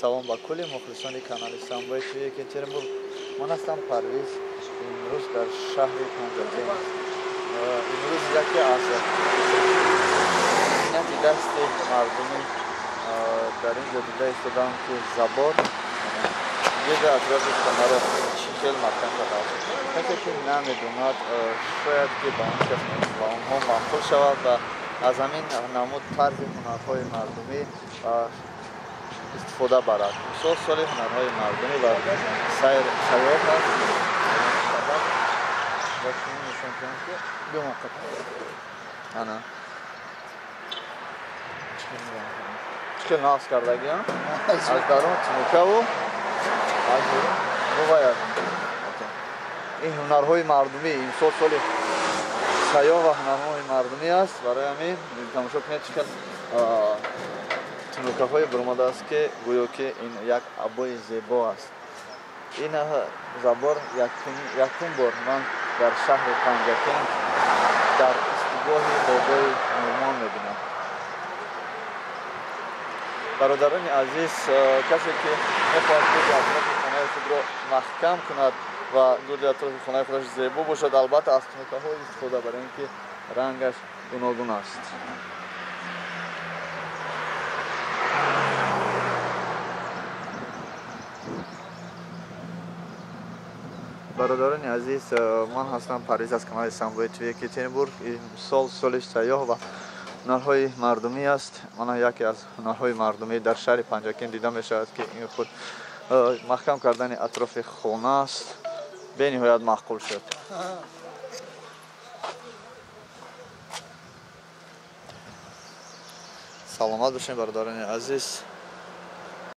салом ба кулли мухлисони канали Самбои ТВ Екатеринбург. Ман ҳастам Парвиз. Имрӯз дар шаҳри Панҷабзин. Имрӯз яке аз минати дасти мардумӣ дар ин ҷо дида истодам ки забор дида атрофи хонаро хел маҳкам кардааст. Касе ки намедонад шояд ки ба он кас ба онҳо маъқул шавад ва аз ҳамин намуд тарзи ҳунарҳои мардумӣ истифода барад. Мисол соли ҳунарҳои мардумӣ ва сайёҳат аст. Ва шумо нишон кунам ки бимоқат ана чикел нақс кардагиам аз дарун тинукаву аз берун буваяд. ин ҳунарҳои мардумӣ имсол соли сайёҳ ва ҳунарҳои мардумӣ аст. Барои ҳамин тамошо кунед чикел тинукаҳое бурмодааст ки гӯё ки ин як абои зебо аст. ин забор якум бор ман дар шаҳри Панҷакент дар истигоҳи бобои Нӯмон мебинам. бародарони азиз, касе ки мехоҳад гӯди атрофи хонаи худро маҳкам кунад ва гӯди атрофи хонаи худаш зебо бошад, албатта аз тинукаҳо истифода барои ин ки рангаш гуногун аст. бародарони азиз, ман ҳастам Парвиз аз канали Самбои ТВ Екатеринбург. Имсол соли сайёҳ ва ҳунарҳои мардумӣ аст. Мана яке аз ҳунарҳои мардумӣ дар шаҳри Панҷакент дида мешавад ки ин худ маҳкам кардани атрофи хона аст. бениҳоят маъқул шуд. саломат бошед бародарони азиз.